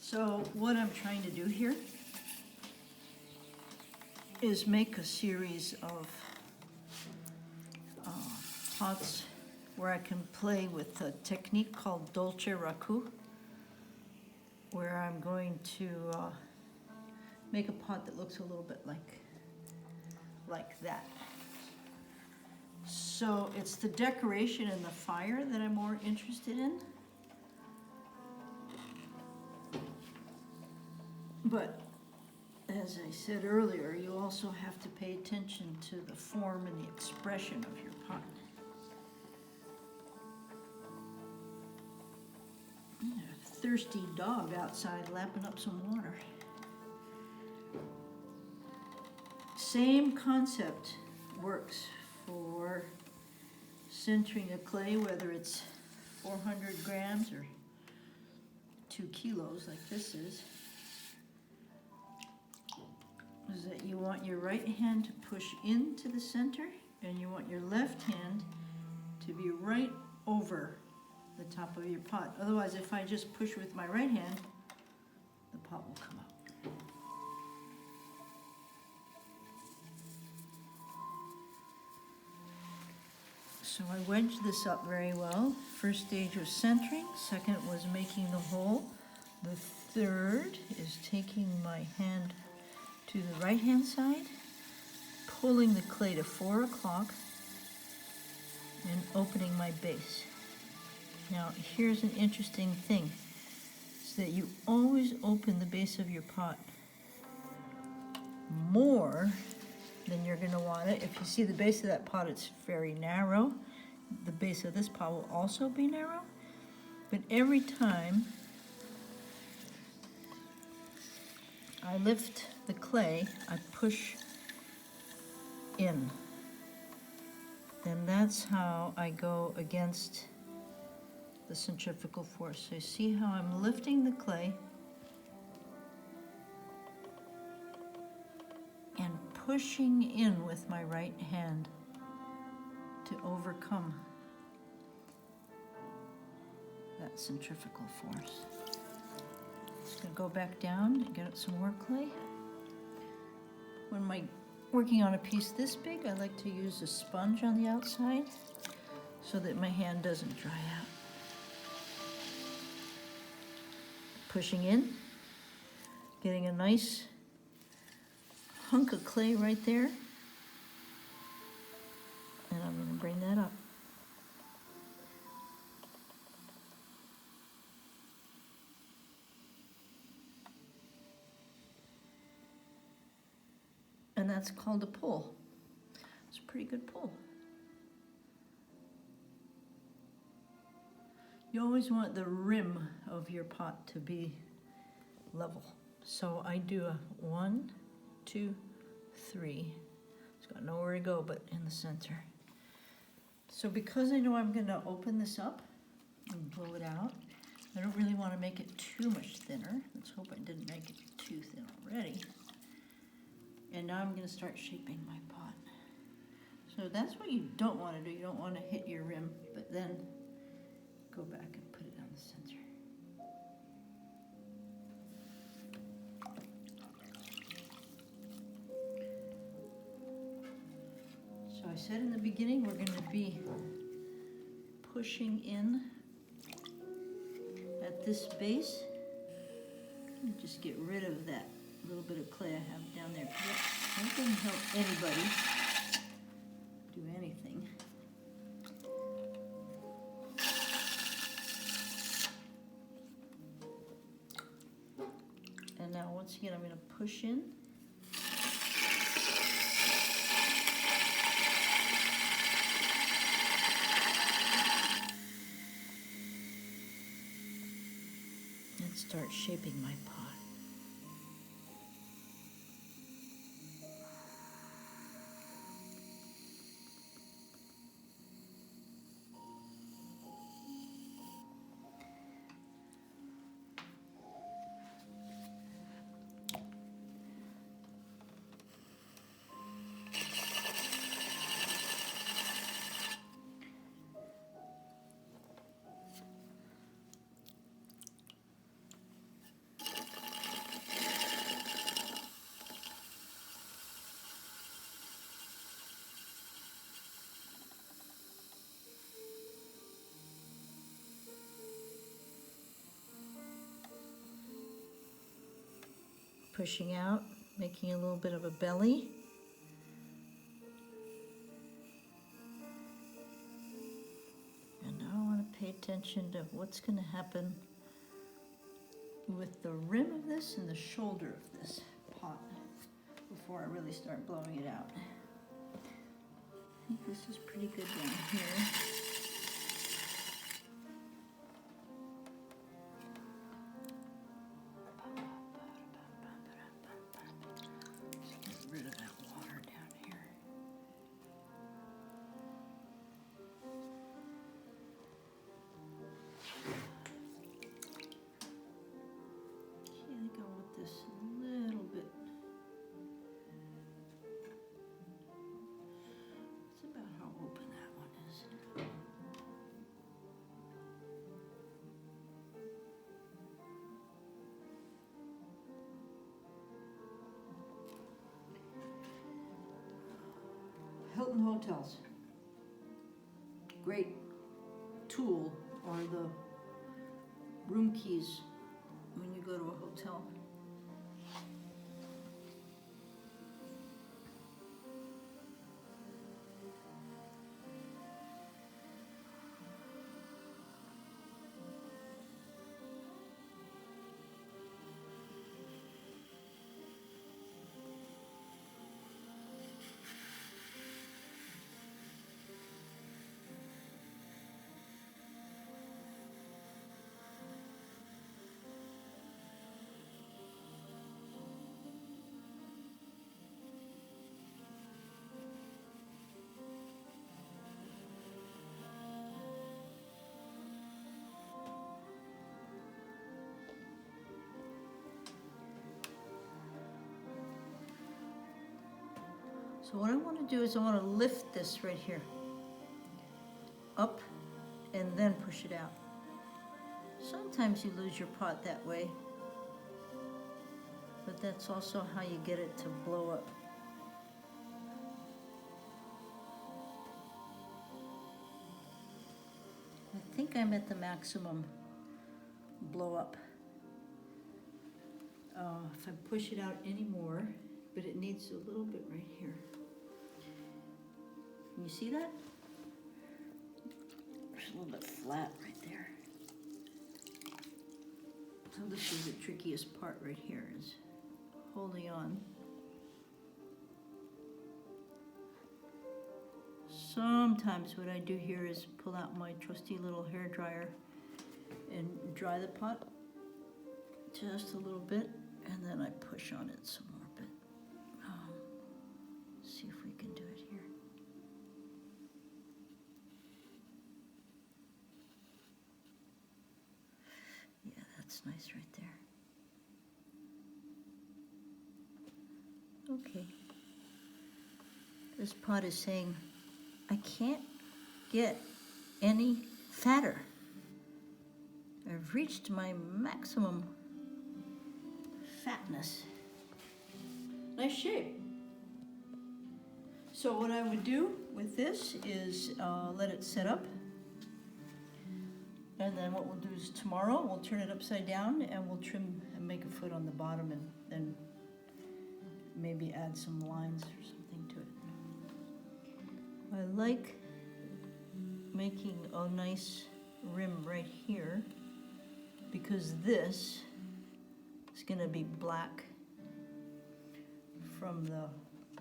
So what I'm trying to do here is make a series of pots where I can play with a technique called Dolce Raku, where I'm going to make a pot that looks a little bit like that. So it's the decoration and the fire that I'm more interested in. But as I said earlier, you also have to pay attention to the form and the expression of your pot. A thirsty dog outside lapping up some water. Same concept works for centering a clay, whether it's 400 grams or 2 kilos like this is that you want your right hand to push into the center and you want your left hand to be right over the top of your pot. Otherwise, if I just push with my right hand, the pot will come out. So I wedged this up very well. First stage was centering, second was making the hole. The third is taking my hand to the right hand side, pulling the clay to 4 o'clock and opening my base. Now here's an interesting thing, is that you always open the base of your pot more than you're going to want it. If you see the base of that pot, it's very narrow. The base of this pot will also be narrow, but every time I lift the clay, I push in. And that's how I go against the centrifugal force. So you see how I'm lifting the clay and pushing in with my right hand to overcome that centrifugal force. Just gonna go back down and get some more clay. When I'm working on a piece this big, I like to use a sponge on the outside so that my hand doesn't dry out. Pushing in, getting a nice hunk of clay right there, and I'm going to bring that up. And that's called a pull. It's a pretty good pull. You always want the rim of your pot to be level. So I do a 1, 2, 3. It's got nowhere to go but in the center. So because I know I'm going to open this up and blow it out, I don't really want to make it too much thinner. Let's hope I didn't make it too thin already. And now I'm going to start shaping my pot. So that's what you don't want to do. You don't want to hit your rim, but then go back and put it on the center. So I said in the beginning we're going to be pushing in at this base. And just get rid of that little bit of clay I have down there. That doesn't help anybody do anything. And now once again I'm going to push in. And start shaping my pot. pushing out, making a little bit of a belly. And now I want to pay attention to what's going to happen with the rim of this and the shoulder of this pot before I really start blowing it out. I think this is pretty good down here. Let's get rid of that water down here. See, I think I want this a little bit. That's about how open that one is. Hilton Hotels. Great tool are the room keys when you go to a hotel. So what I want to do is I want to lift this right here up and then push it out. Sometimes you lose your pot that way, but that's also how you get it to blow up. I think I'm at the maximum blow up. If I push it out anymore, but it needs a little bit right here. Can you see that? There's a little bit flat right there. So this is the trickiest part right here, is holding on. Sometimes what I do here is pull out my trusty little hair dryer and dry the pot just a little bit, and then I push on it some more bit. See if we can do it here. Yeah, that's nice right there. Okay. This pot is saying, I can't get any fatter. I've reached my maximum fatness. Nice shape. So what I would do with this is let it set up. And then what we'll do is tomorrow we'll turn it upside down and we'll trim and make a foot on the bottom and then maybe add some lines or something to it. I like making a nice rim right here because this is going to be black from the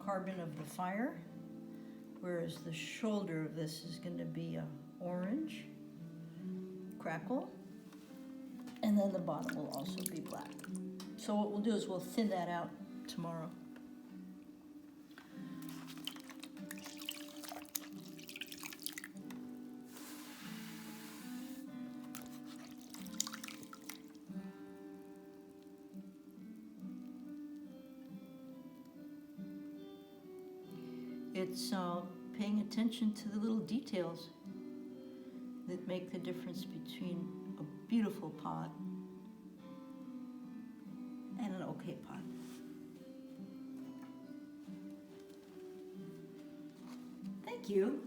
carbon of the fire, whereas the shoulder of this is going to be orange crackle, and then the bottom will also be black. So what we'll do is we'll thin that out tomorrow. It's paying attention to the little details that make the difference between a beautiful pot and an okay pot. Thank you.